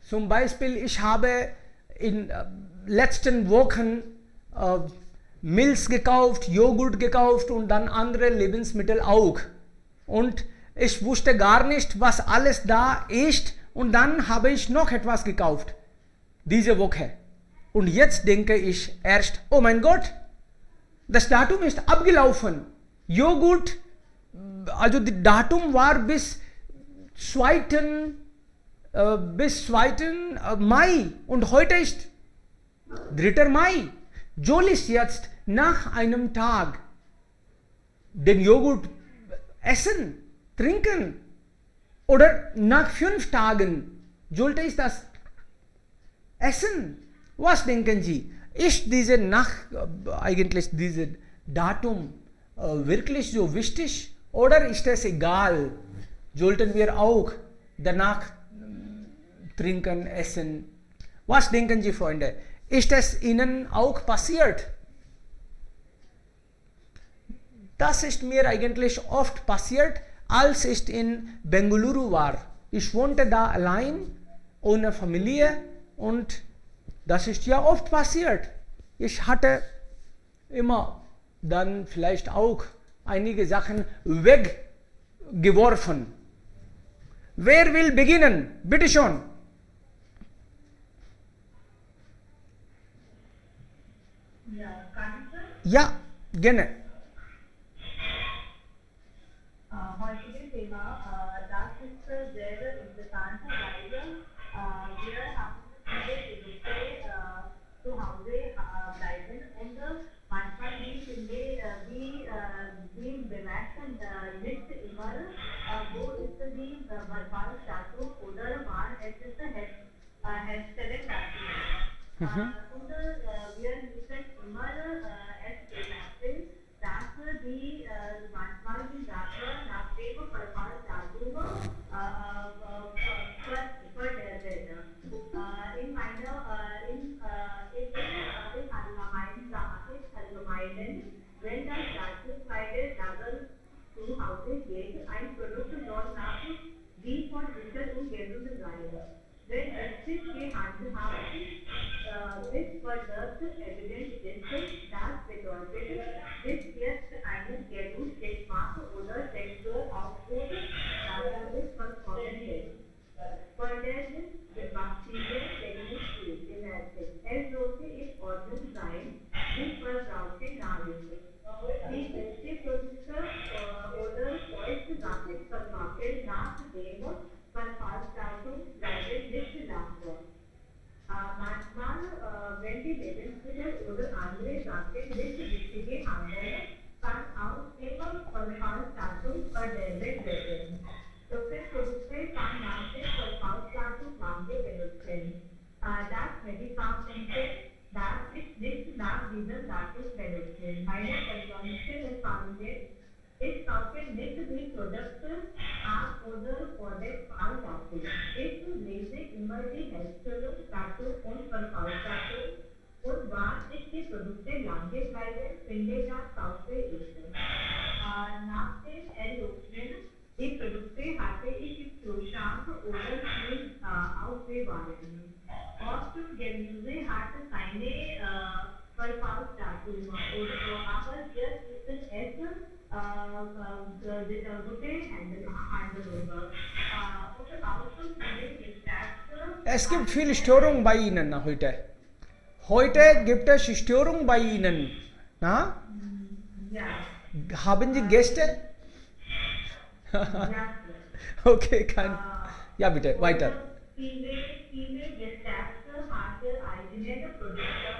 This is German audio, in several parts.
Zum Beispiel, ich habe in letzten Wochen Milch gekauft, Joghurt gekauft und dann andere Lebensmittel auch. Und ich wusste gar nicht, was alles da ist. Und dann habe ich noch etwas gekauft. Diese Woche. Und jetzt denke ich erst, oh mein Gott, das Datum ist abgelaufen. Joghurt, also das Datum war bis 2. Mai und heute ist 3. Mai. Soll ich jetzt nach einem Tag den Joghurt essen, trinken? Oder nach 5 Tagen sollte ich das essen? Was denken Sie? Ist diese eigentlich dieses Datum wirklich so wichtig oder ist es egal? Sollten wir auch danach trinken, essen? Was denken Sie, Freunde? Ist es Ihnen auch passiert? Das ist mir eigentlich oft passiert, als ich in Bengaluru war. Ich wohnte da allein, ohne Familie und das ist ja oft passiert. Ich hatte immer dann vielleicht auch einige Sachen weggeworfen. Wer will beginnen? Bitte schon. Ja, kann ich? Ja, gerne. Heutige Thema, das ist sehr interessant, weil wir haben viele Produkte zu Hause bleiben und manchmal die bemerken nicht immer, wo ist die Verfallsdatum oder wann es ist Herstellungsdatum. Und wir müssen immer es bemerken, dass die manchmal die Sache nach dem Verfallsdatum verderben. In meiner allgemeinen, wenn das Datum bei der Lager zu Hause geht, ein Produkt soll nach wie von sicher und gesund sein. Wenn es sich gehandhabt ist, wird evident ist, das bedeutet, bis jetzt einen genug Geschmack oder Textur aufgrund dadurch verkommen wird. Folgendes Bakterien technisch bewertet. Es sollte in Ordnung sein, die verbrauchte Nahrung. Die beste Produkte oder vollständig verpackte nach dem Verfallsdatum bleiben nicht lange. Manchmal, wenn die Lebensmittel oder andere Sachen nicht richtige handeln, kann auch dem Verfallsdatum verderben werden. Solche Produkte kann nach dem Verfallsdatum lange benutzen. Das Medikamente darf ich nicht nach diesem Datum benutzen. Meine persönliche Erfahrung ist kaufe nicht die Produkte ab oder vor dem Verfallsdatum. Ich lese immer die Herstellungsdatum und Verfallsdatum und wann ich die Produkte lange bleiben, finde das kaufe ich. Nach dem Eröffnen die Produkte hatte ich im Kühlschrank oder Kühl aufbewahrt. Oft Gemüse hat keine Verfallsdatum, aber jetzt ist es gute Handelung. Es gibt viele Störungen bei Ihnen heute. Heute gibt es Störungen bei Ihnen. Na? Ja. Haben Sie Gäste? Ja. Okay, kein. Ja, bitte, weiter. Viele Geschäfte haben eigene Produkte,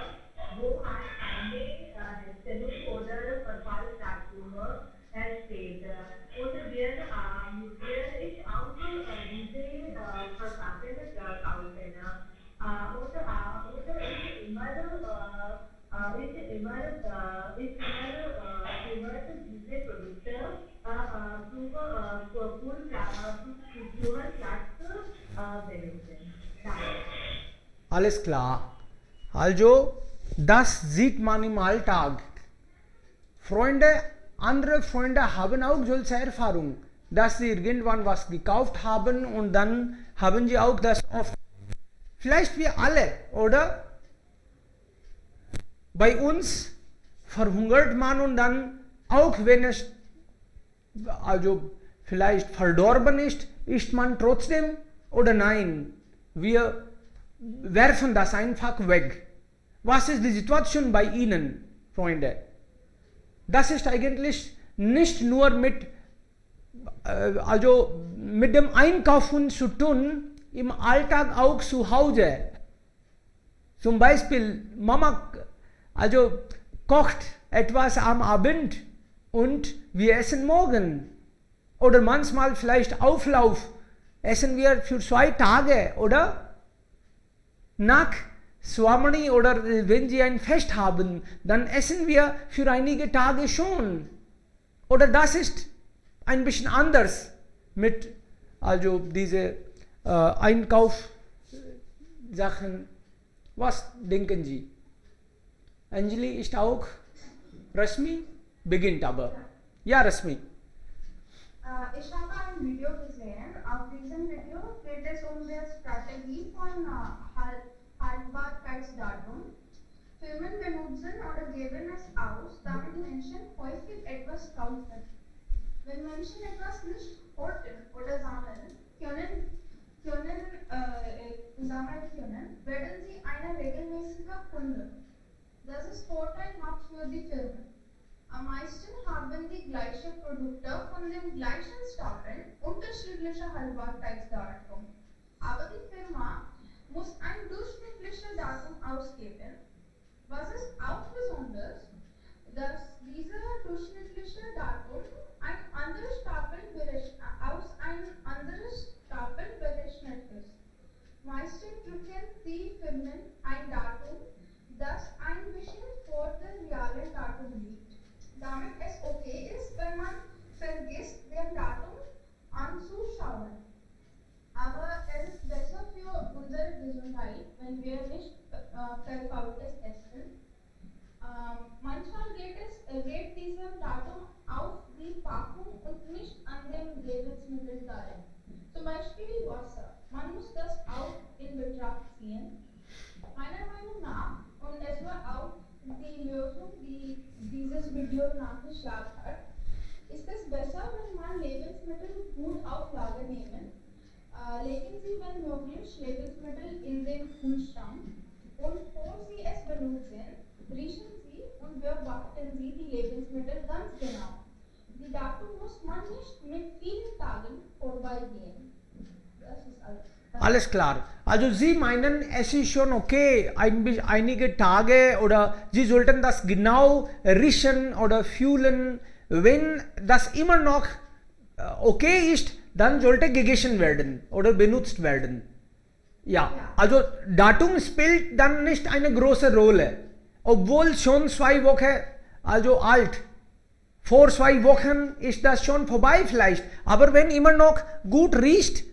wo eine Herstellung oder Verfallsdatum steht. Und wir ich auch diese Verpackungen kaufen. Oder ist immer diese Produkte Alles klar. Also, das sieht man im Alltag. Freunde, andere Freunde haben auch solche Erfahrungen, dass sie irgendwann was gekauft haben und dann haben sie auch das oft vielleicht wir alle, oder? Bei uns verhungert man und dann, auch wenn es also vielleicht verdorben ist, isst man trotzdem oder nein? Wir werfen das einfach weg. Was ist die Situation bei Ihnen, Freunde? Das ist eigentlich nicht nur mit dem Einkaufen zu tun, im Alltag auch zu Hause. Zum Beispiel, Mama kocht etwas am Abend und wir essen morgen. Oder manchmal vielleicht Auflauf, essen wir für 2 Tage, oder? Nach Swamini oder wenn Sie ein Fest haben, dann essen wir für einige Tage schon. Oder das ist ein bisschen anders mit diese Einkaufssachen. Was denken Sie? Anjali ist auch. Rasmi beginnt aber. Ja, Rasmi. Ich habe ein Video gesehen. Auf diesem Video geht es um die Strategie von Haltbarkeitsdatum. Firmen benutzen oder geben es aus, damit Menschen häufig etwas kaufen. Wenn Menschen etwas nicht horten oder sammeln können, werden sie ein regelmäßiger Kunde. Das ist vorteilhaft für die Firmen. Am meisten haben die gleichen Produkte von dem gleichen Stapel unterschiedliche Haltbarkeitsdatum. Aber die Firma muss ein durchschnittliches Datum ausgeben. Was ist auch besonders, dass dieser durchschnittliche Datum aus einem anderen Stapel berechnet ist. Meistens drücken die Firmen ein Datum, das ein bisschen vor dem realen Datum liegt, damit es okay ist, wenn man vergisst, den Datum anzuschauen. Aber es ist besser für unsere Gesundheit, wenn wir nicht verfaultes essen. Manchmal geht diesem Datum auf die Packung und nicht an dem Lebensmittel direkt. Zum Beispiel Wasser. Man muss das auch in Betracht ziehen. Meiner Meinung nach, und es war auch die Lösung, die dieses Video nachgeschlagen hat, ist es besser, wenn man Lebensmittel gut auf Lager nehmen. Legen Sie, wenn möglich, Lebensmittel in den Kühlschrank und bevor Sie es benutzen, riechen Sie und beobachten Sie die Lebensmittel ganz genau. Die Datum muss man nicht mit vielen Tagen vorbeigehen. Das ist alles. Alles klar. Also Sie meinen, es ist schon okay, einige Tage oder Sie sollten das genau riechen oder fühlen. Wenn das immer noch okay ist, dann sollte gegessen werden oder benutzt werden. Ja, also Datum spielt dann nicht eine große Rolle. Obwohl schon 2 Wochen alt. Vor 2 Wochen ist das schon vorbei vielleicht. Aber wenn immer noch gut riecht,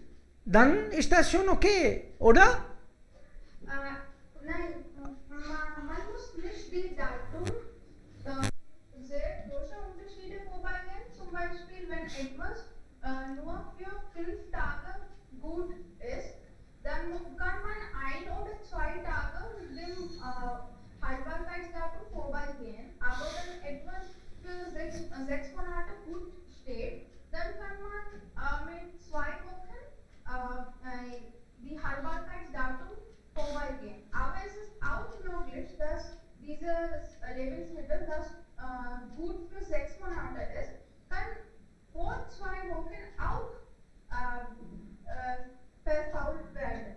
dann ist das schon okay, oder? Nein, man muss nicht die Datum sehr große Unterschiede vorbeigehen. Zum Beispiel, wenn etwas nur für 5 Tage gut ist, dann kann man 1 oder 2 Tage mit dem Haltbarkeitsdatum vorbeigehen. Aber wenn etwas für 6 Monate gut steht, dann kann man mit 2 Wochen die Haltbarkeitsdatum vorbeigehen. Aber es ist auch möglich, dass dieses Lebensmittel, das gut für 6 Monate ist, kann vor 2 Wochen auch verfault werden.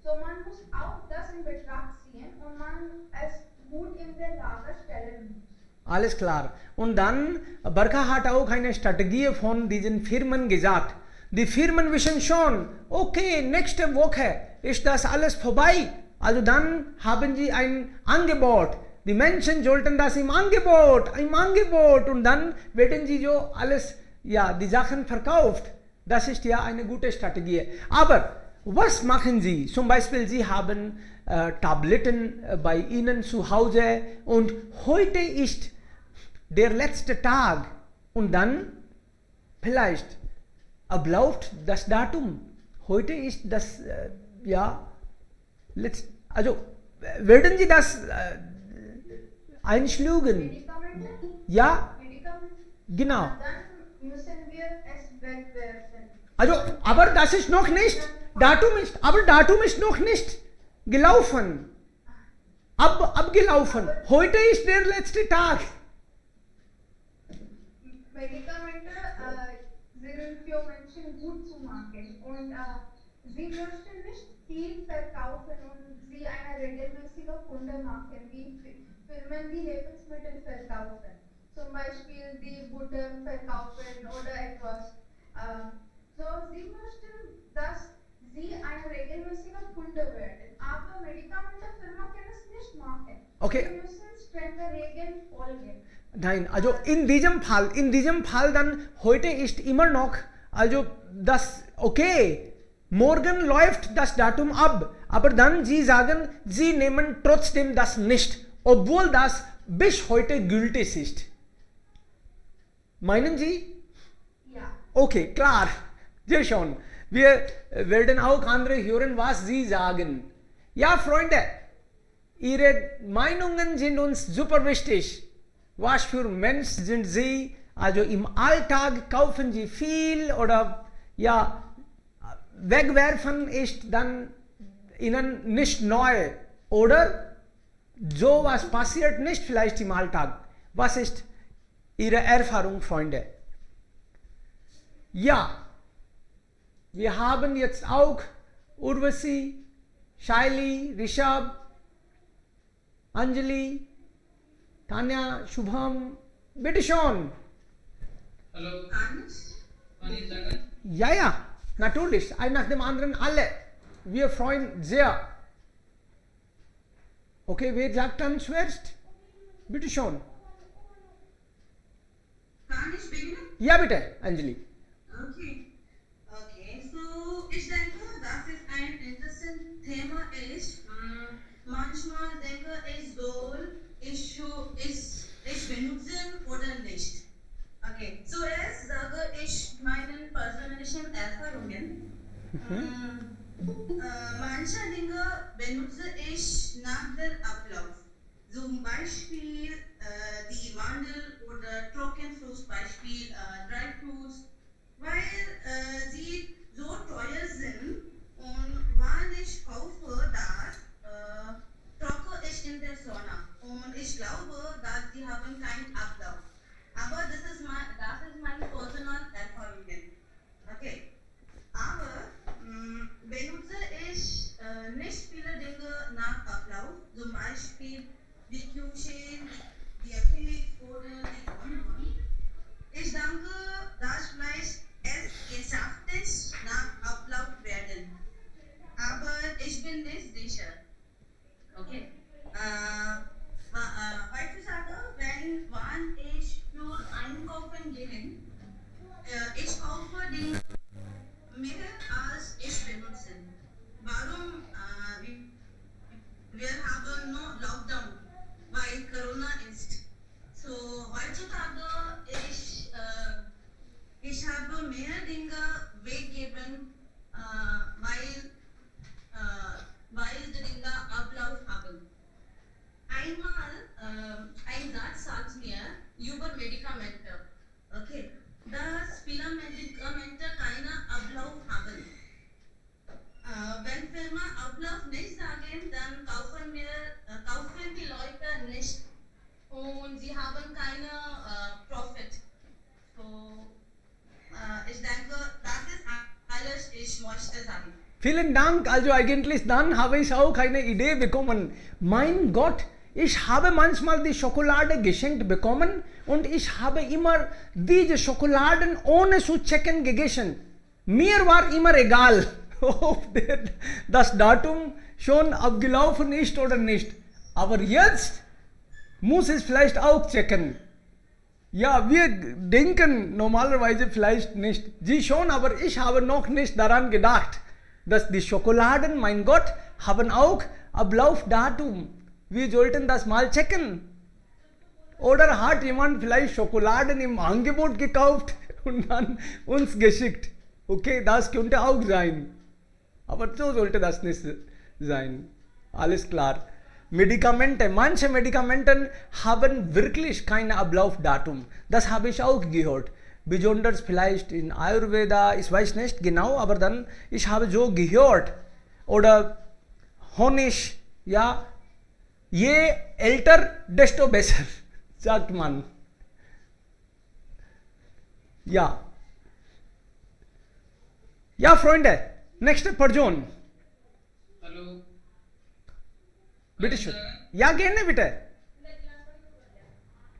So man muss auch das in Betracht ziehen und man es gut in den Lager stellen muss. Alles klar. Und dann, Barkha hat auch eine Strategie von diesen Firmen gesagt. Die Firmen wissen schon, okay, nächste Woche ist das alles vorbei. Also dann haben sie ein Angebot. Die Menschen sollten das im Angebot und dann werden sie so alles, die Sachen verkauft. Das ist ja eine gute Strategie. Aber was machen Sie? Zum Beispiel, Sie haben Tabletten bei Ihnen zu Hause und heute ist der letzte Tag und dann vielleicht abläuft das Datum. Heute ist das Also, werden Sie das einschlagen? Medikamente? Ja, Medikamente? genau. Dann müssen wir es wegwerfen. Also, aber das ist noch nicht, Datum ist noch nicht gelaufen. Abgelaufen. Heute ist der letzte Tag. Medikamente sind für Menschen gut zu machen und sie möchten nicht viel verkaufen und sie eine regelmäßige Kunde machen, wie Firmen, die Lebensmittel verkaufen. Zum Beispiel die Butter verkaufen oder etwas. So, sie möchten, dass sie eine regelmäßige Kunde werden. Aber Medikamentenfirma kann es nicht machen. Okay. Sie müssen strenge Regeln folgen. Nein, also in diesem Fall dann, heute ist immer noch, also das, okay, morgen läuft das Datum ab, aber dann Sie sagen, Sie nehmen trotzdem das nicht, obwohl das bis heute gültig ist. Meinen Sie? Ja. Okay, klar, sehr schön. Wir werden auch andere hören, was Sie sagen. Ja, Freunde, Ihre Meinungen sind uns super wichtig. Was für Mensch sind Sie? Also im Alltag kaufen Sie viel oder ja, wegwerfen ist dann Ihnen nicht neu. Oder sowas passiert nicht vielleicht im Alltag. Was ist Ihre Erfahrung, Freunde? Ja, wir haben jetzt auch Urvasi, Shaili, Rishabh, Anjali, Tanya, Shubham, bitte schon. Hallo, wann ist Jagan? Ja, natürlich, ein nach dem anderen alle. Wir freuen sehr. Okay, wer sagt dann zuerst? Bitte schon. Kann ich beginnen? Ja, bitte, Anjali. Okay, so ich denke, dass es ein interessantes Thema ist. Manchmal denke ich ich benutzen oder nicht. Okay, zuerst sage ich meinen persönlichen Erfahrungen. Manche Dinge benutze ich nach dem Ablauf. Zum Beispiel die Mandel oder Trockenfrucht, Beispiel Dry Fruits, weil sie so teuer sind und wann ich kaufe das, trocke ich in der Sonne und ich glaube, dass sie haben keinen Ablauf. Aber das ist meine personal Erfahrungen. Okay. Aber benutze ich nicht viele Dinge nach Ablauf, zum Beispiel die Küche, die Akrylik oder die Onion. Ich denke, dass vielleicht es geschafft ist, nach Ablauf werden. Aber ich bin nicht sicher. Okay. Heutzutage, wann ich für Einkaufen gehe, ich kaufe Dinge mehr als ich benutze. Warum? Wir haben nur Lockdown, weil Corona ist. So heutzutage ich habe mehr Dinge weggeben, weil die Dinge Ablauf haben. Einmal ein Satz sagt mir über Medikamente. Okay, dass viele Medikamente keinen Ablauf haben. Wenn Firmen Ablauf nicht sagen, dann kaufen die Leute nicht und sie haben keine Profit. So, ich denke, das ist alles, ich möchte sagen. Vielen Dank. Also eigentlich dann habe ich auch eine Idee bekommen. Mein Gott, ich habe manchmal die Schokolade geschenkt bekommen und ich habe immer diese Schokoladen ohne zu checken gegessen. Mir war immer egal, ob das Datum schon abgelaufen ist oder nicht. Aber jetzt muss ich vielleicht auch checken. Ja, wir denken normalerweise vielleicht nicht. Sie schon, aber ich habe noch nicht daran gedacht, dass die Schokoladen, mein Gott, haben auch Ablaufdatum. Wir sollten das mal checken. Oder hat jemand vielleicht Schokoladen im Angebot gekauft und dann uns geschickt? Okay, das könnte auch sein. Aber so sollte das nicht sein. Alles klar. Medikamente, manche Medikamenten haben wirklich kein Ablaufdatum. Das habe ich auch gehört. Besonders vielleicht in Ayurveda, ich weiß nicht genau, aber dann, ich habe so gehört. Oder Honig, ja, je älter, desto besser, sagt man. Ja. Ja, Freunde, nächste Person. Hallo. Bitte schön. Ja, gerne bitte.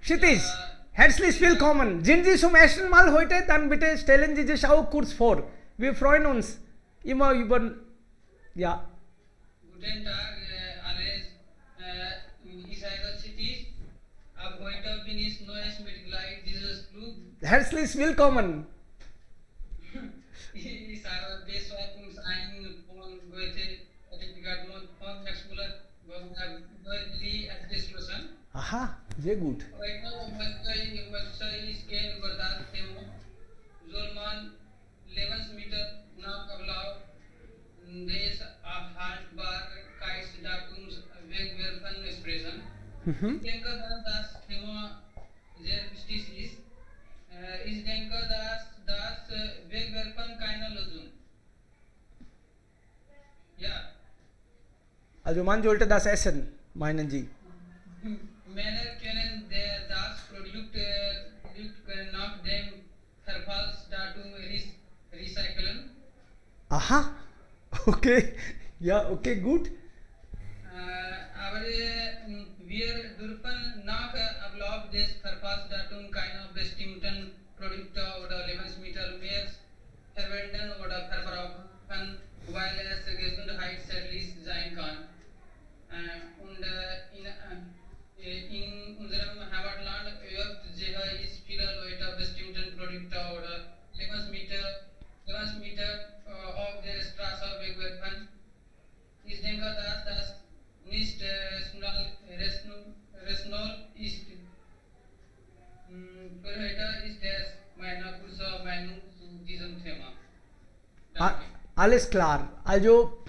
Kshitij, herzlich willkommen. Sind Sie zum ersten Mal heute? Dann bitte stellen Sie sich auch kurz vor. Wir freuen uns immer über, ja. Guten Tag, alles. Ich heiße Sitish. Ab heute bin ich neues Mitglied dieses Club. Herzlich willkommen. Ich habe Beschreibungsein von Goethe, Department von Expulat, Goethe Administration. Aha, sehr gut. Heute möchte ich gehen über das Thema. Soll man Lebensmittel nach Ablauf des Haltbarkeitsdatums wegwerfen sprechen? Ich denke, dass das Thema sehr wichtig ist. Ich denke, dass das Wegwerfen keine Lösung. Ja, Also man sollte das essen, meinen Sie? Männer können das Produkt nach dem Verfallsdatum recyceln. Aha, okay. Ja, okay, gut. Aber wir dürfen nach Ablauf des Verfallsdatums keine bestimmten Produkte oder Lebensmittel mehr verwenden oder verbrauchen, weil es gesundheitsschädlich sein kann. Und in unserem Heimatland sehe ich viele Leute bestimmte Produkte oder Lebensmittel auf der Straße wegwerfen. Ich denke, dass das nicht rational ist. Für heute ist das meine kurze Meinung zu diesem Thema. Danke. Alles klar. Also,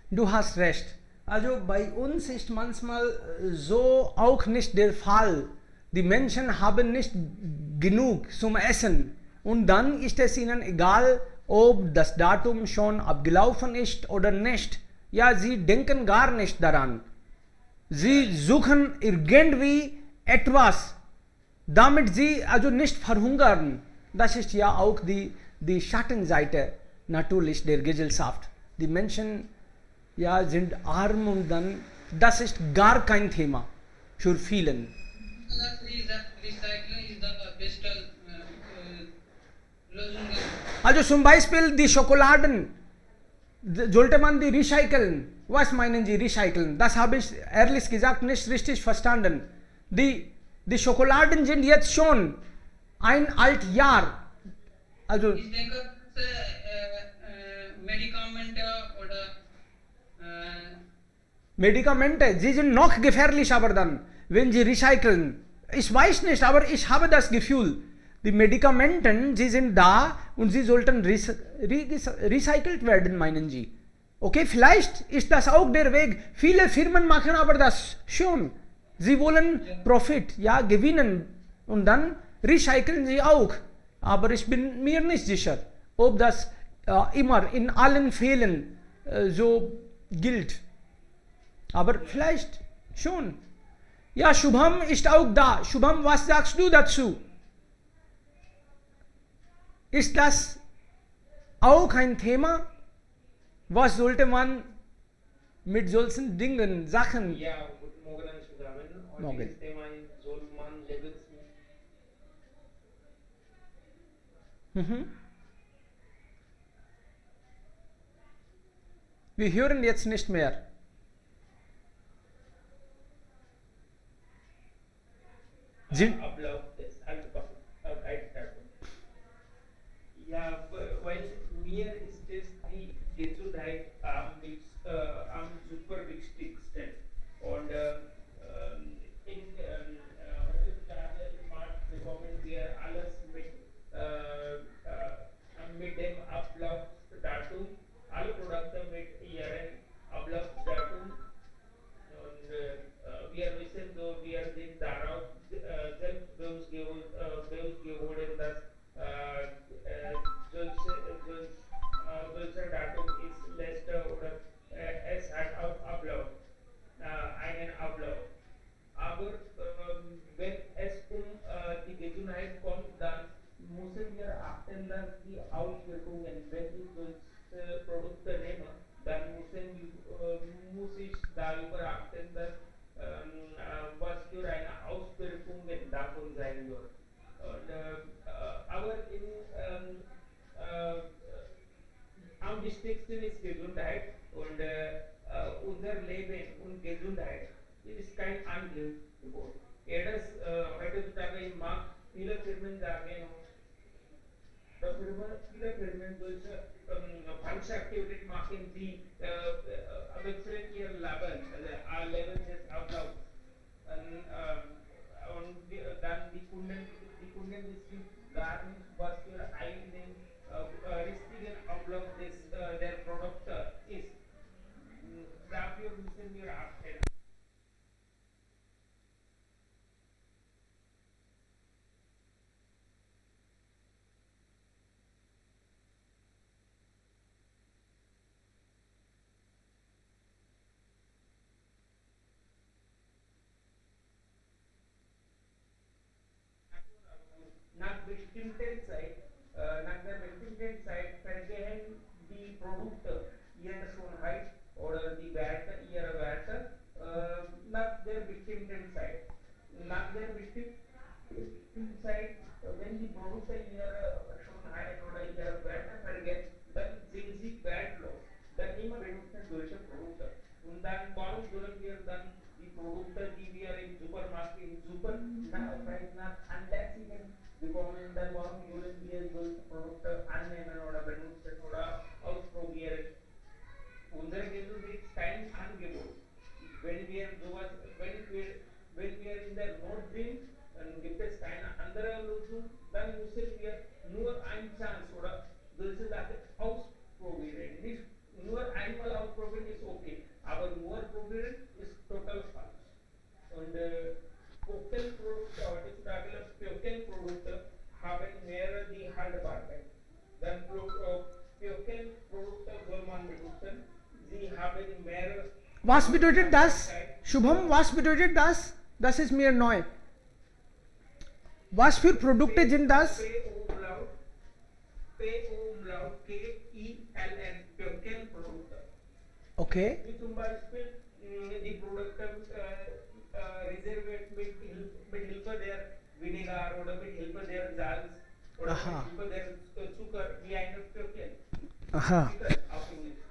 du hast recht. Also bei uns ist manchmal so auch nicht der Fall. Die Menschen haben nicht genug zum Essen. Und dann ist es ihnen egal, ob das Datum schon abgelaufen ist oder nicht. Ja, sie denken gar nicht daran. Sie suchen irgendwie etwas, damit sie also nicht verhungern. Das ist ja auch die Schattenseite natürlich der Gesellschaft. Die Menschen ja, sind arm und dann, das ist gar kein Thema für vielen. Recycling ist the best Lösung. Also zum Beispiel die Schokoladen, sollte man die recyceln? Was meinen Sie recyceln? Das habe ich ehrlich gesagt nicht richtig verstanden. Die Schokoladen sind jetzt schon ein alt Jahr. Also Ich denke, Medikamente oder Medikamente, sie sind noch gefährlich, aber dann, wenn sie recyceln. Ich weiß nicht, aber ich habe das Gefühl, die Medikamente, sie sind da und sie sollten recycelt werden, meinen Sie. Okay, vielleicht ist das auch der Weg. Viele Firmen machen aber das schon. Sie wollen Profit, ja, gewinnen und dann recyceln sie auch. Aber ich bin mir nicht sicher, ob das immer in allen Fällen so gilt. Aber vielleicht schon. Ja, Shubham ist auch da. Shubham, was sagst du dazu? Ist das auch ein Thema? Was sollte man mit solchen Dingen, Sachen? Ja, guten Morgen zusammen. Morgen. Heutiges Thema ist, soll man Lebensmittel Wir hören jetzt nicht mehr. Sind, Ablauf des Haltbarkeitsdatums. Ja, weil mir ist es die Gesundheit am super wichtigsten. Und heutzutage bekommen wir alles mit dem Ablaufdatum, alle Produkte mit ihrem Ablaufdatum über Abstände was für eine Auswirkungen davon sein wird. Und aber am wichtigsten ist Gesundheit und unser Leben und Gesundheit ist kein Angebot. Heutzutage im Markt viele Firmen sagen, viele Firmen solche falsche Aktivitäten machen, die wechseln ihr Leben, also Leben des Ablaufs. Und dann die Kunden wissen gar nicht, was für einen richtigen Ablauf der Produkte ist. Dafür müssen wir achten. Nach der bestimmten Zeit vergehen die Produkte ihrer Schönheit oder die Werte ihrer Werte nach der bestimmten Zeit. Nach der bestimmten Zeit, wenn die Produkte ihrer Schönheit oder ihrer Werte vergehen, dann sind sie wertlos. Dann immer benutzen solche Produkte. Und dann warum sollen wir dann die Produkte, die wir im Supermarkt, im Superpreis nach Anlassungen bekommen, dann warum wollen wir solche Produkte annehmen oder benutzen oder ausprobieren? Unsere Gesundheit ist kein Angebot. Wenn wir in der Not sind, dann gibt es keine andere Lösung, dann müssen wir nur eine Chance oder solche Sachen ausprobieren. Nicht nur einmal ausprobieren ist okay, aber nur probieren ist total falsch. Und Produkte haben mehr die Haltbarkeit. Dann Produkte soll man benutzen, sie haben mehr. Was bedeutet das? Shubham, was bedeutet das? Das ist mir neu. Was für Produkte sind das? P-O-Umlaut, K-I-L-N, Produkte. Okay. Wie zum Beispiel die Produkte reserviert mit Hilfe der Vinegar oder mit Hilfe der Salz oder Aha. mit Hilfe der Zucker wie eine Pökel. Aha. Auf Englisch.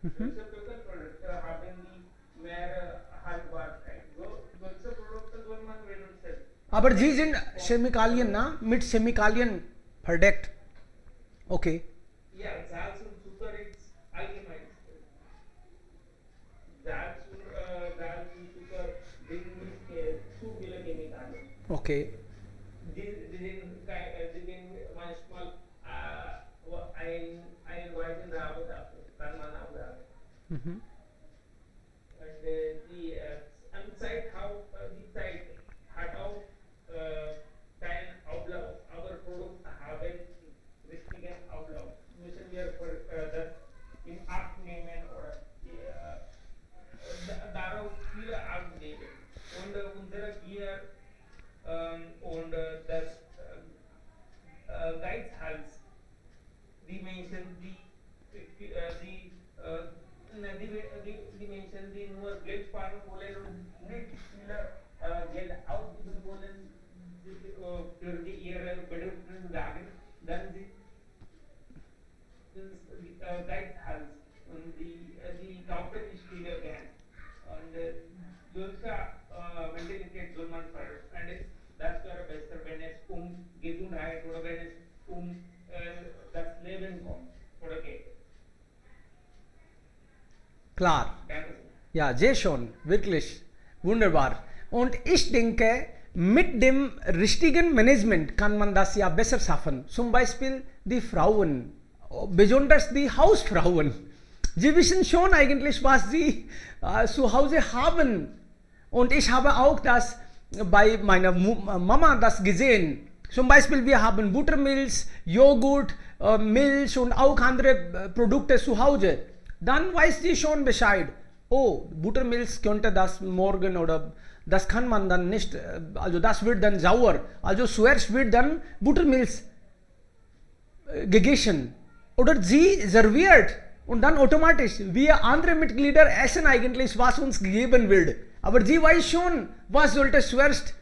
Solche Pökelprodukte haben die mehr Haltbarkeit. Solche Produkte soll man benutzen. Aber sie sind Chemikalien, na? Mit Chemikalien verdeckt. Okay. Ja, Salz und Zucker ist allgemein. Salz und Zucker sind nicht zu viele Chemikalien. Okay. Die sind manchmal einen weißen Rabe dafür, kann man auch sagen. Mhm. Und die Zeit hat auch keinen Ablauf, aber Produkte haben richtigen Ablauf. Müssen wir das in Acht nehmen oder darauf viel Acht nehmen. Und unsere Gier und das Geizhals, die Menschen, die Menschen, die nur Geld sparen wollen und nicht viel Geld ausgeben wollen, für ihre Bedürfnisse sagen, dann sind Geizhals und die kaufen nicht viel Geld. Und solche Mentalität soll man verwenden. Das wäre besser, wenn es Gesundheit oder wenn es das Leben kommt oder geht. Klar. Danke. Ja, sehr schön. Wirklich wunderbar. Und ich denke, mit dem richtigen Management kann man das ja besser schaffen. Zum Beispiel die Frauen, besonders die Hausfrauen. Sie wissen schon eigentlich, was sie zu Hause haben. Und ich habe auch das bei meiner Mama das gesehen. Zum Beispiel, wir haben Buttermilch, Joghurt, Milch und auch andere Produkte zu Hause. Dann weiß sie schon Bescheid. Oh, Buttermilch könnte das morgen oder das kann man dann nicht, also das wird dann sauer. Also zuerst wird dann Buttermilch gegessen. Oder sie serviert Und dann automatisch, wir andere Mitglieder essen eigentlich, was uns gegeben wird. Aber sie weiß schon, was sollte zuerst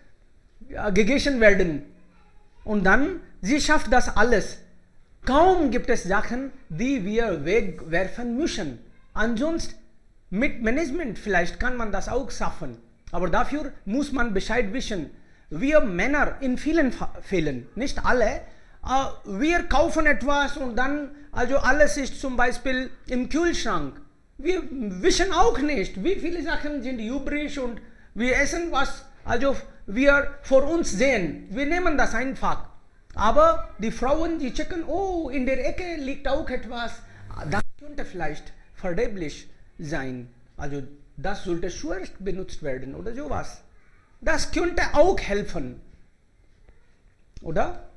gegessen werden. Und dann, sie schafft das alles. Kaum gibt es Sachen, die wir wegwerfen müssen. Ansonsten, mit Management vielleicht kann man das auch schaffen. Aber dafür muss man Bescheid wissen. Wir Männer in vielen Fällen, nicht alle, wir kaufen etwas und dann, also alles ist zum Beispiel im Kühlschrank. Wir wissen auch nicht, wie viele Sachen sind übrig und wir essen was, also wir vor uns sehen. Wir nehmen das einfach. Aber die Frauen, die checken, oh, in der Ecke liegt auch etwas, das könnte vielleicht verderblich sein. Also das sollte zuerst benutzt werden oder sowas. Das könnte auch helfen. Oder?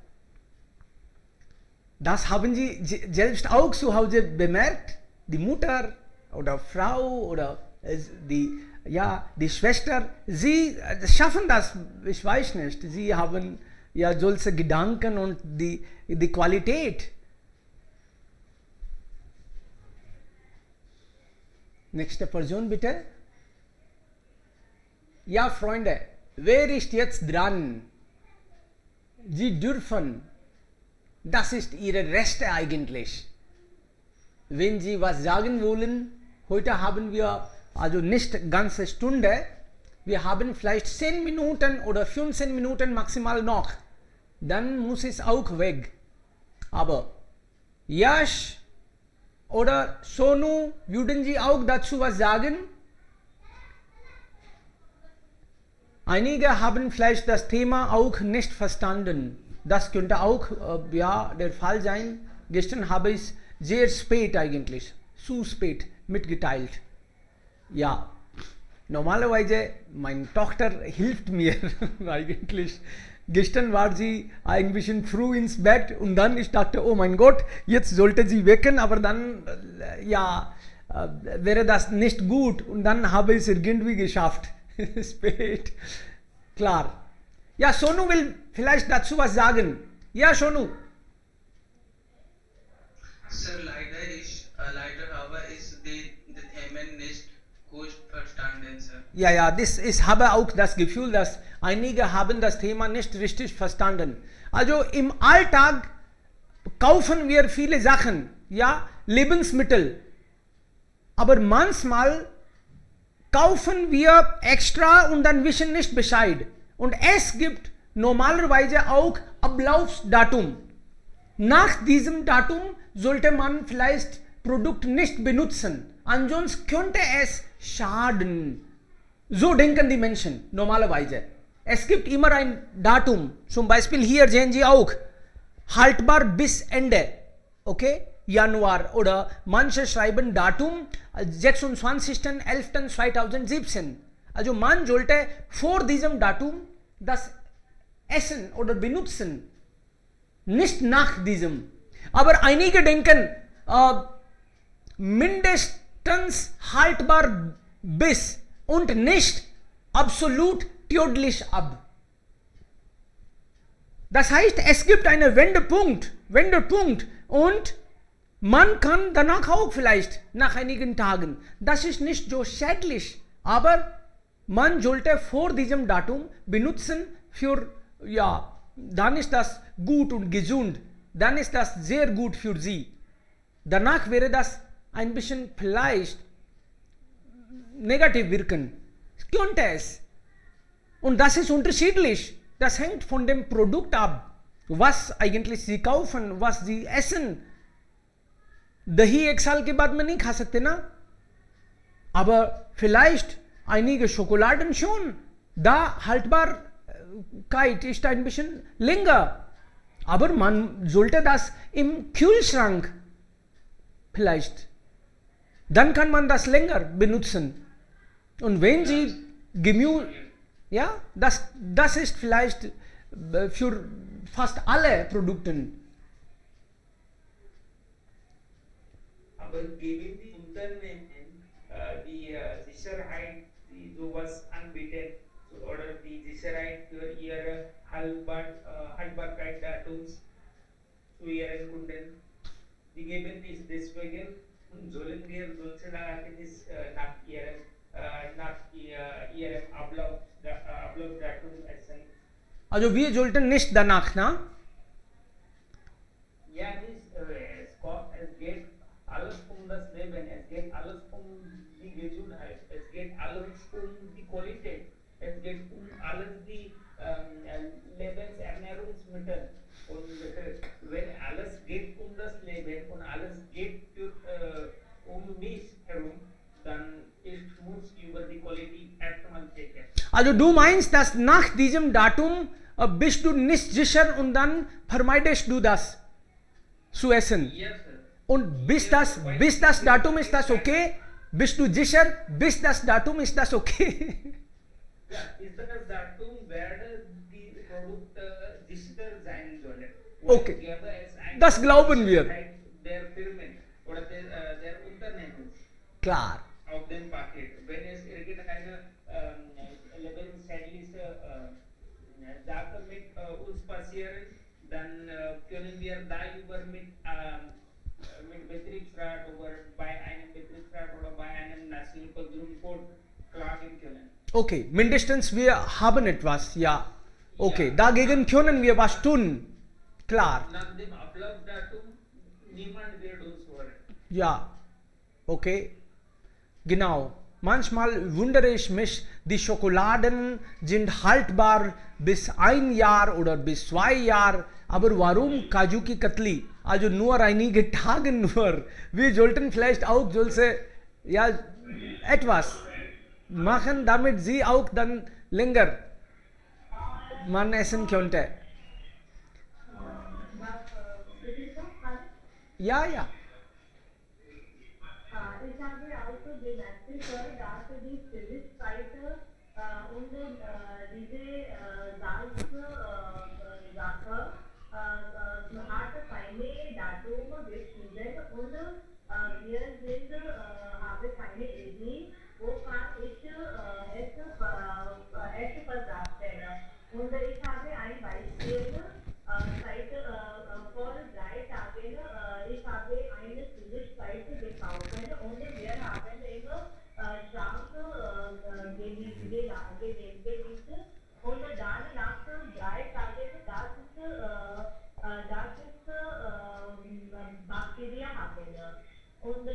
Das haben Sie selbst auch zu Hause bemerkt? Die Mutter oder Frau oder die Schwester, sie schaffen das, ich weiß nicht. Sie haben ja solche Gedanken und die Qualität. Nächste Person bitte. Ja, Freunde, wer ist jetzt dran? Sie dürfen. Das ist Ihre Rechte eigentlich. Wenn Sie was sagen wollen, heute haben wir also nicht ganze Stunde, wir haben vielleicht 10 Minuten oder 15 Minuten maximal noch. Dann muss es auch weg. Aber Yash oder Sonu, würden Sie auch dazu was sagen? Einige haben vielleicht das Thema auch nicht verstanden. Das könnte auch der Fall sein. Gestern habe ich sehr spät eigentlich, zu spät mitgeteilt. Ja, normalerweise, meine Tochter hilft mir eigentlich. Gestern war sie ein bisschen früh ins Bett und dann ich dachte, oh mein Gott, jetzt sollte sie wecken, aber dann wäre das nicht gut und dann habe ich es irgendwie geschafft. Spät. Klar. Ja, Sonu will vielleicht dazu was sagen. Ja, Sonu. Sir, leider habe ich die Themen nicht gut verstanden, Sir. Ja, ich habe auch das Gefühl, dass einige haben das Thema nicht richtig verstanden. Also im Alltag kaufen wir viele Sachen, ja, Lebensmittel. Aber manchmal kaufen wir extra und dann wissen nicht Bescheid. Und es gibt normalerweise auch Ablaufsdatum. Nach diesem Datum sollte man vielleicht Produkt nicht benutzen. Ansonsten könnte es schaden. So denken die Menschen normalerweise. Es gibt immer ein Datum. Zum Beispiel hier sehen Sie auch. Haltbar bis Ende. Okay? Januar oder manche schreiben Datum 26.11.2017. Also man sollte vor diesem Datum das essen oder benutzen. Nicht nach diesem. Aber einige denken, mindestens haltbar bis und nicht absolut tödlich ab. Das heißt, es gibt einen Wendepunkt und man kann danach auch vielleicht nach einigen Tagen. Das ist nicht so schädlich, aber man sollte vor diesem Datum benutzen für, dann ist das gut und gesund. Dann ist das sehr gut für Sie. Danach wäre das ein bisschen vielleicht negativ wirken. Könnte es. Und das ist unterschiedlich. Das hängt von dem Produkt ab, was eigentlich Sie kaufen, was Sie essen. दही 1 साल के बाद में नहीं खा सकते ना, aber vielleicht einige Schokoladen schon. Da Haltbarkeit ist ein bisschen länger. Aber man sollte das im Kühlschrank vielleicht. Dann kann man das länger benutzen. Und wenn Sie Gemüse, ja, das ist vielleicht für fast alle Produkte. Aber geben die Unternehmen die Sicherheit, die sowas anbietet, oder die Sicherheit für ihre Haltbarkeitsdatums zu ihren Kunden. Die geben dies deswegen und so Also wir sollten nicht danach, na? Ja, es geht alles das Leben, es geht alles die Gesundheit, es geht alles die Qualität, es geht alles die Lebensernährungsmittel. Und wenn alles geht das Leben und alles geht mich herum, dann ich muss über die Qualität erstmal checken. Also du meinst, dass nach diesem Datum bist du nicht sicher und dann vermeidest du das zu essen. Yes, sir. Und bis das Datum ist das okay? Bist du sicher? Bis das Datum ist das okay? Ja, ist das Datum werde die Produkte sicher sein sollen. Okay. Gäbe es eine Das glauben wir. Der Firmen oder der Unternehmen Klar. auf dem Paket. Wenn es irgendeine lebensschädliche Sache mit uns passieren, dann können wir darüber mit Betriebsrat oder bei einem Betriebsrat oder bei einem National Consumer Code klagen können. Okay, mindestens wir haben etwas, ja. Okay, Ja. dagegen können wir was tun. Klar. Nach dem Ablaufdatum niemand wird uns hören. Ja. Okay. Genau. Manchmal wundere ich mich, die Schokoladen sind haltbar bis 1 Jahr oder bis 2 Jahre. Aber warum Kaju ki Katli? Also nur einige Tage nur. Wir sollten vielleicht auch solche, ja, etwas machen, damit sie auch dann länger man essen könnte. Ja, ja. Ich habe also bemerkt, dass die Philips-Seite und diese ganze Sache hat keine Datum bestimmt und wir sind haben keine Idee, wo kann ich es versagen. Und ich habe ein Beispiel seit vor 3 Tagen ich habe eine Philips-Seite gekauft und wir haben immer Schrank gelegt und dann nach 3 Tagen das ist Bakterien haben und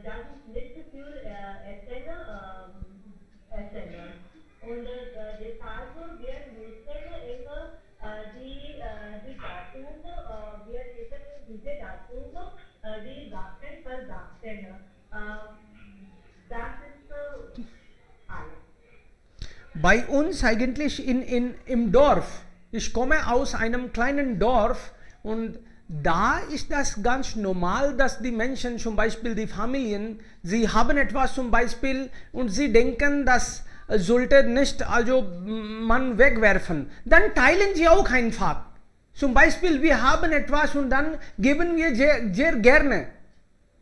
das ist nicht für Essen und deshalb wir müssen immer die Datum wir müssen diese Datum die Sachen versagen. Das ist alles. Bei uns eigentlich im Dorf. Ich komme aus einem kleinen Dorf und da ist das ganz normal, dass die Menschen, zum Beispiel die Familien, sie haben etwas zum Beispiel und sie denken, das sollte nicht also man wegwerfen. Dann teilen sie auch einfach. Zum Beispiel, wir haben etwas und dann geben wir sehr gerne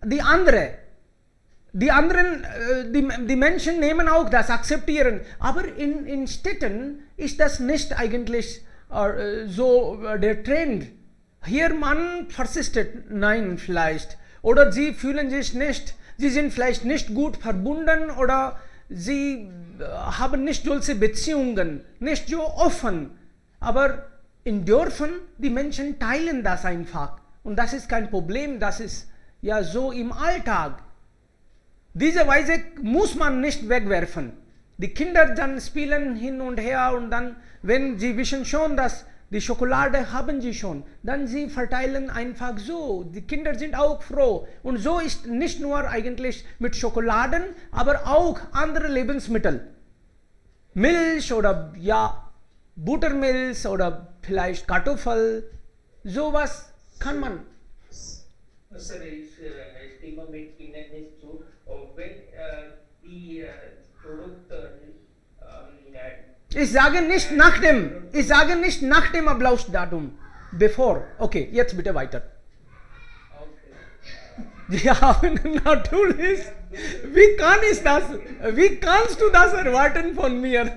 die anderen. Die Menschen nehmen auch das, akzeptieren. Aber in Städten ist das nicht eigentlich so der Trend. Hier man persistet, nein vielleicht. Oder sie fühlen sich nicht, sie sind vielleicht nicht gut verbunden oder sie haben nicht solche Beziehungen, nicht so offen. Aber in Dörfern, die Menschen teilen das einfach. Und das ist kein Problem, das ist ja so im Alltag. Diese Weise muss man nicht wegwerfen. Die Kinder dann spielen hin und her und dann, wenn sie wissen schon, dass die Schokolade haben sie schon, dann sie verteilen einfach so. Die Kinder sind auch froh. Und so ist nicht nur eigentlich mit Schokoladen, aber auch andere Lebensmittel. Milch oder ja, Buttermilch oder vielleicht Kartoffel, sowas kann man. Sir, ich stimme mit Ihnen nicht zu. Wenn die Produkte Ich sage nicht nach dem Ablaufdatum. Bevor. Okay, jetzt bitte weiter. Ja, natürlich. Wie kannst du das erwarten von mir?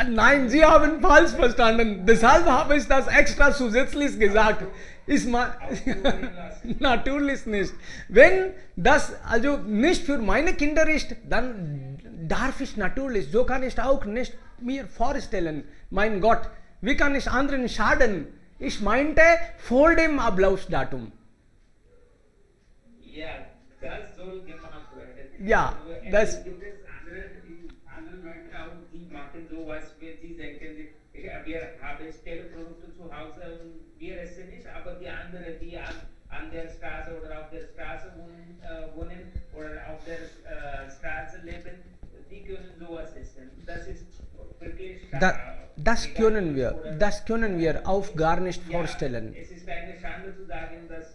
Nein, Sie haben falsch verstanden. Deshalb habe ich das extra zusätzlich gesagt. Ist mal natürlich nicht. Wenn das also nicht für meine Kinder ist, dann darf ich natürlich, so kann ich auch nicht mir vorstellen. Mein Gott, wie kann ich anderen schaden? Ich meinte vor dem Ablaufsdatum. Ja, das soll gemacht werden. Ja, das- Gibt es andere Leute auch, die machen sowas, wenn sie denken, wir haben Stellprodukte zu Hause und wir essen nicht, aber die anderen, die an der Straße oder auf der Straße wohnen oder auf der Straße leben, die können sowas essen. Das ist wirklich Das können wir auch gar nicht ja, vorstellen. Es ist eine Schande zu sagen, dass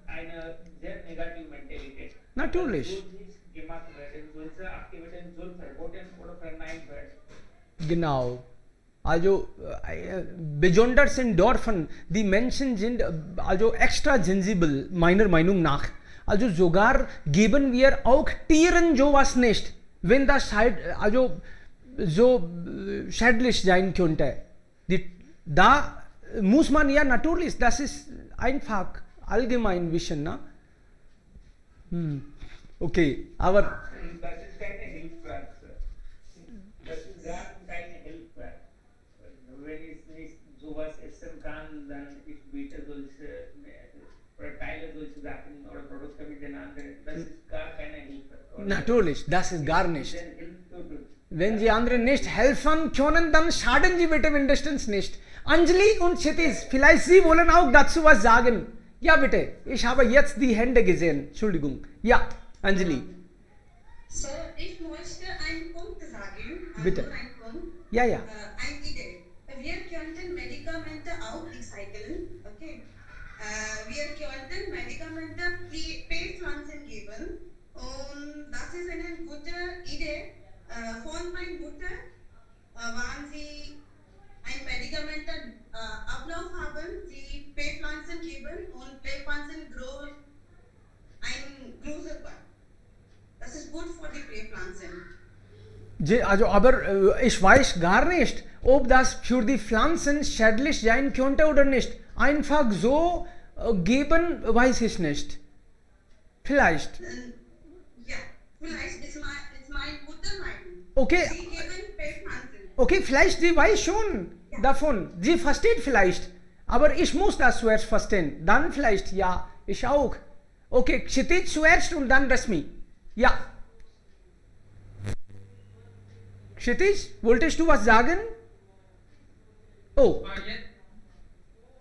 eine sehr negative Mentalität. Natürlich. Das soll nicht gemacht werden, solche Aktivitäten soll verboten oder verneint werden. Genau. Also besonders in Dörfern, die Menschen sind also extra sensibel, meiner Meinung nach. Also sogar geben wir auch Tieren sowas nicht, wenn das halt also so schädlich sein könnte. Da muss man ja natürlich, das ist einfach allgemein wissen, ne? Okay, aber Das ist keine Hilfe. Das ist gar keine Hilfe. Wenn ich nicht sowas essen kann, dann ich biete solche oder teile solche Sachen oder Produkte mit den anderen. Das ist gar keine Hilfe. Oder natürlich, das ist gar nicht. den Hilfe zu tun. Wenn Sie anderen nicht helfen können, dann schaden Sie bitte mindestens nicht. Anjali und Kshitiz, vielleicht Sie wollen auch dazu was sagen. Ja, bitte. Ich habe jetzt die Hände gesehen. Entschuldigung. Ja, Anjali. So, ich möchte einen Punkt sagen. Bitte. Einen Punkt. Ja, ja. Eine Idee. Wir könnten Medikamente auch recyceln. Okay. Wir könnten Medikamente Pflanzen geben. Und das ist eine gute Idee. Von meiner Mutter waren sie ein Medikament Ablauf haben, sie Pflanzen geben und Pflanzen grow ein größer Band. Das ist gut für die Pflanzen. Also, aber ich weiß gar nicht, ob das für die Pflanzen schädlich sein könnte oder nicht. Einfach so geben, weiß ich nicht. Vielleicht. Ja, vielleicht ist meine Mutter Meinung. Okay. Sie geben Pflanzen. Okay, vielleicht sie weiß schon davon. Sie versteht vielleicht. Aber ich muss das zuerst verstehen. Dann vielleicht, ja, ich auch. Okay, Kshitiz zuerst und dann Rasmi. Ja. Kshitiz, wolltest du was sagen? Oh, Jetzt,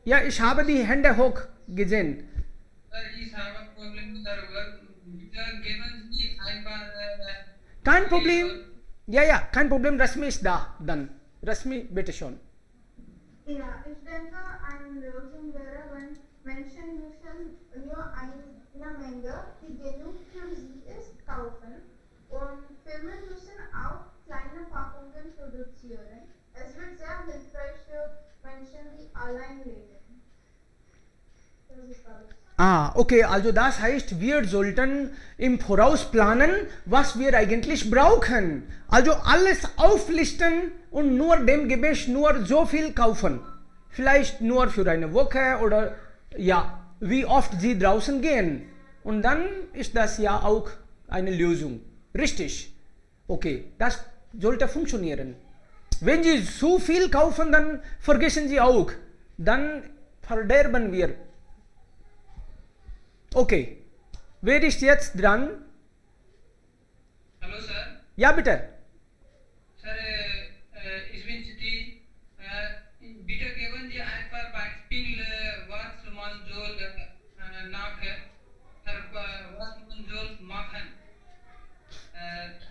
ja, ich habe die Hände hoch gesehen. ich habe Problem darüber. Bitte geben Sie ein paar. Kein Problem. Ja, ja, kein Problem. Rasmi ist da. Dann. Rasmi, bitte schon. Ja, ich denke, eine Lösung wäre, wenn Menschen müssen nur eine Menge, die genug für sie ist, kaufen und Firmen müssen auch kleine Packungen produzieren. Es wird sehr hilfreich für Menschen, die allein leben. Das ist alles. Ah, okay, also das heißt, wir sollten im Voraus planen, was wir eigentlich brauchen. Also alles auflisten und nur dem Gemisch nur so viel kaufen. Vielleicht nur für eine Woche oder ja, wie oft sie draußen gehen. Und dann ist das ja auch eine Lösung. Richtig. Okay, das sollte funktionieren. Wenn Sie zu viel kaufen, dann vergessen Sie auch. Dann verderben wir. Okay, wer ist jetzt dran? Hallo, Sir. Ja, bitte. Sir, ich bin Siti. Bitte geben Sie ein paar Beispiele, was man soll was man soll machen,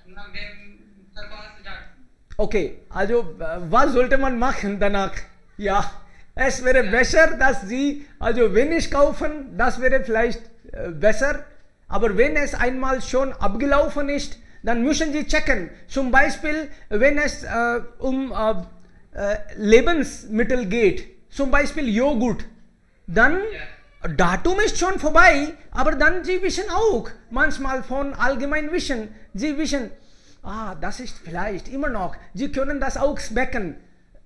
nach dem Verpassdatum. Okay, also was sollte man machen danach? Ja, es wäre besser, dass Sie also wenig kaufen, das wäre vielleicht besser. Aber wenn es einmal schon abgelaufen ist, dann müssen Sie checken. Zum Beispiel, wenn es um Lebensmittel geht, zum Beispiel Joghurt, dann Datum ist schon vorbei, aber dann Sie wissen auch, manchmal von allgemein Wissen, Sie wissen, das ist vielleicht immer noch, Sie können das auch schmecken.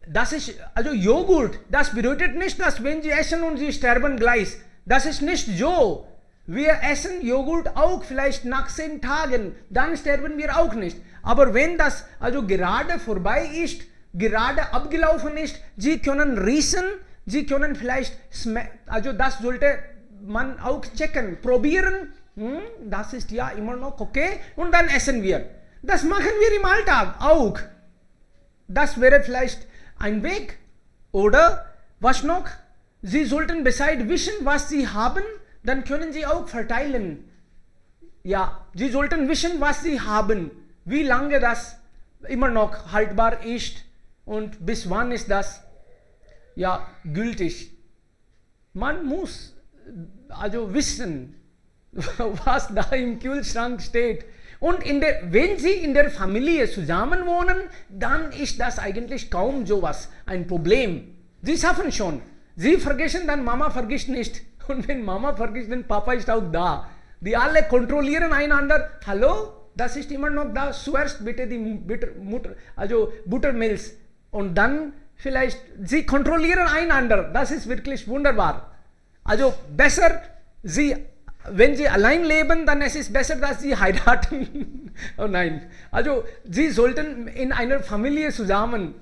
Das ist, also Joghurt, das bedeutet nicht, dass wenn Sie essen und Sie sterben gleich. Das ist nicht so. Wir essen Joghurt auch vielleicht nach 10 Tagen, dann sterben wir auch nicht. Aber wenn das also gerade vorbei ist, gerade abgelaufen ist, Sie können riechen, Sie können vielleicht, also das sollte man auch checken, probieren, das ist ja immer noch okay, und dann essen wir. Das machen wir im Alltag auch. Das wäre vielleicht ein Weg. Oder was noch? Sie sollten Bescheid wissen, was Sie haben, dann können Sie auch verteilen. Ja, Sie sollten wissen, was Sie haben, wie lange das immer noch haltbar ist und bis wann ist das ja gültig. Man muss also wissen, was da im Kühlschrank steht. Und wenn Sie in der Familie zusammen wohnen, dann ist das eigentlich kaum sowas ein Problem. Sie schaffen schon. Sie vergessen, dann Mama vergisst nicht. Und wenn Mama vergisst, dann Papa ist auch da. Die alle kontrollieren einander. Hallo, das ist immer noch da. Zuerst bitte die Buttermilch. Und dann vielleicht, sie kontrollieren einander. Das ist wirklich wunderbar. Also besser, wenn sie allein leben, dann es ist besser, dass sie heiraten. Oh nein. Also sie sollten in einer Familie zusammen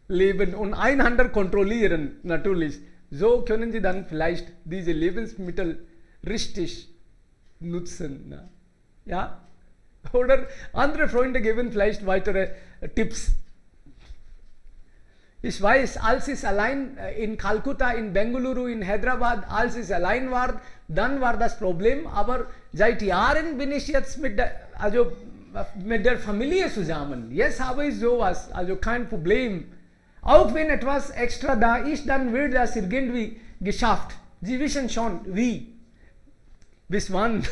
leben und einander kontrollieren, natürlich. So können sie dann vielleicht diese Lebensmittel richtig nutzen. Ja? Oder andere Freunde geben vielleicht weitere Tipps. Ich weiß, als ich allein in Kalkutta, in Bengaluru, in Hyderabad, als ich allein war, dann war das Problem. Aber seit Jahren bin ich jetzt mit der Familie zusammen. Jetzt habe ich sowas, also kein Problem. Auch wenn etwas extra da ist, dann wird das irgendwie geschafft. Sie wissen schon, wie, bis wann.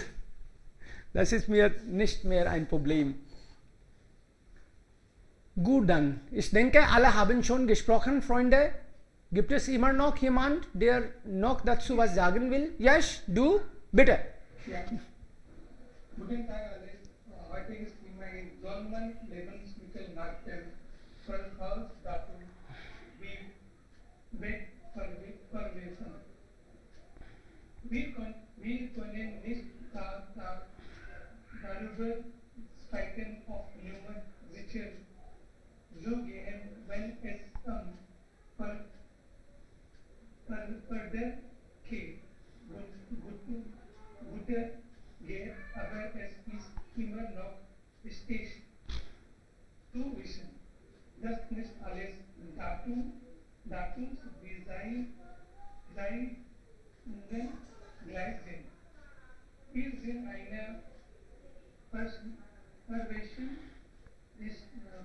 Das ist mir nicht mehr ein Problem. Gut, dann. Ich denke, alle haben schon gesprochen, Freunde. Gibt es immer noch jemand, der noch dazu was sagen will? Yes, du? Bitte. Ja. Guten Tag alle. Heute ist mein German Lebensmittel nach dem Verfall dazu, wie wegverweisen. Wir können nicht darüber sprechen, auf Nummer sicher zu gehen, wenn es Förder geht. Guter geht, aber es ist immer noch wichtig zu wissen, dass nicht alles Datum Designen gleich sind. Wir sind eine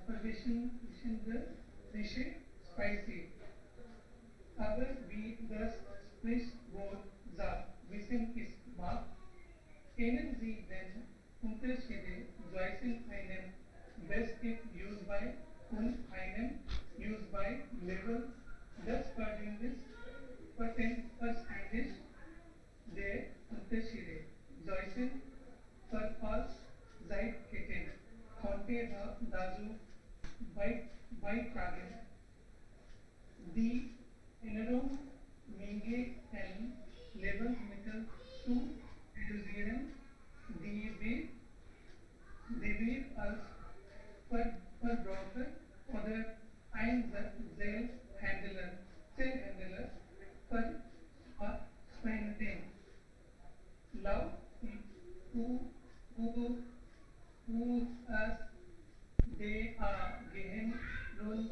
verwechselnde Spezies. Aber wie das Sprichwort sagt, Wissen ist Macht, kennen Sie den Unterschied zwischen einem Best-If Use-By und einem Use-By-Level? Das Verständnis der Unterschiede zwischen Verfallszeitketten konnte dazu beitragen, die enorme Menge an Lebensmitteln zu reduzieren, die wir als Verbraucher oder Einzelhändler verspenden. Laut USDA gehen rund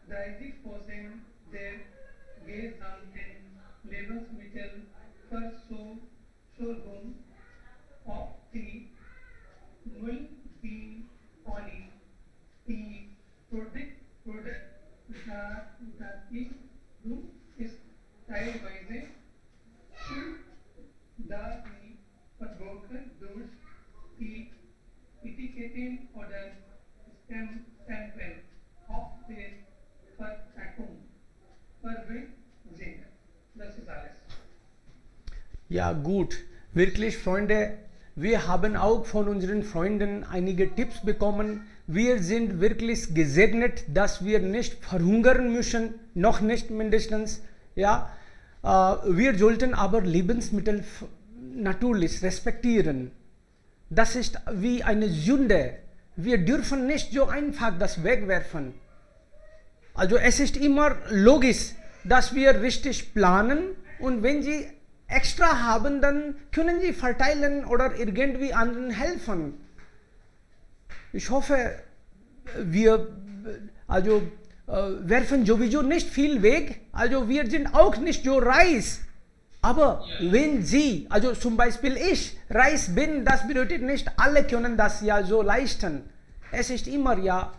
30% der gesamten Lebensmittelversorgung auf die Mülldeponie. Die Produktdatierung ist teilweise schuld, da die Verbraucher durch die Etiketten oder Stempel auf der Verpackung verwirrt sind. Das ist alles. Ja, gut. Wirklich, Freunde, wir haben auch von unseren Freunden einige Tipps bekommen. Wir sind wirklich gesegnet, dass wir nicht verhungern müssen, noch nicht mindestens. Ja, wir sollten aber Lebensmittel natürlich respektieren. Das ist wie eine Sünde. Wir dürfen nicht so einfach das wegwerfen. Also es ist immer logisch, dass wir richtig planen und wenn Sie extra haben, dann können Sie verteilen oder irgendwie anderen helfen. Ich hoffe, wir werfen sowieso nicht viel weg, also wir sind auch nicht so reich. Aber wenn Sie, also zum Beispiel ich, reich bin, das bedeutet nicht, alle können das ja so leisten. Es ist immer ja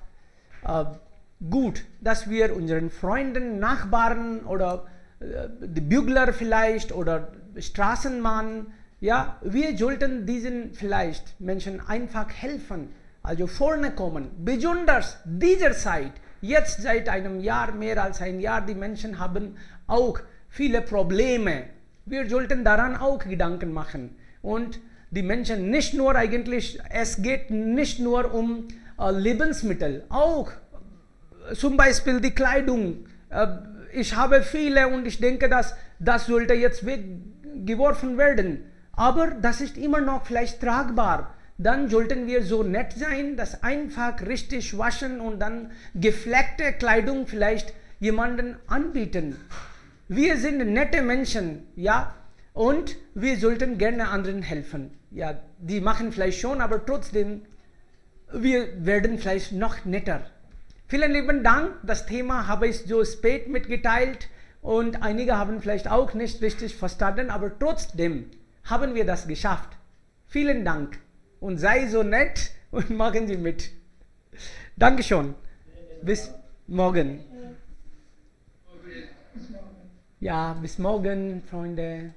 gut, dass wir unseren Freunden, Nachbarn oder die Bügler vielleicht oder Straßenmann, ja, wir sollten diesen vielleicht Menschen einfach helfen, also vorne kommen. Besonders dieser Zeit, jetzt seit einem Jahr, mehr als ein Jahr, die Menschen haben auch viele Probleme. Wir sollten daran auch Gedanken machen. Und die Menschen nicht nur eigentlich, es geht nicht nur um Lebensmittel, auch zum Beispiel die Kleidung. Ich habe viele und ich denke, dass das sollte jetzt weggeworfen werden. Aber das ist immer noch vielleicht tragbar. Dann sollten wir so nett sein, das einfach richtig waschen und dann gefleckte Kleidung vielleicht jemanden anbieten. Wir sind nette Menschen, ja, und wir sollten gerne anderen helfen. Ja, die machen vielleicht schon, aber trotzdem, wir werden vielleicht noch netter. Vielen lieben Dank. Das Thema habe ich so spät mitgeteilt und einige haben vielleicht auch nicht richtig verstanden, aber trotzdem haben wir das geschafft. Vielen Dank und sei so nett und machen Sie mit. Dankeschön. Bis morgen. Ja, bis morgen, Freunde.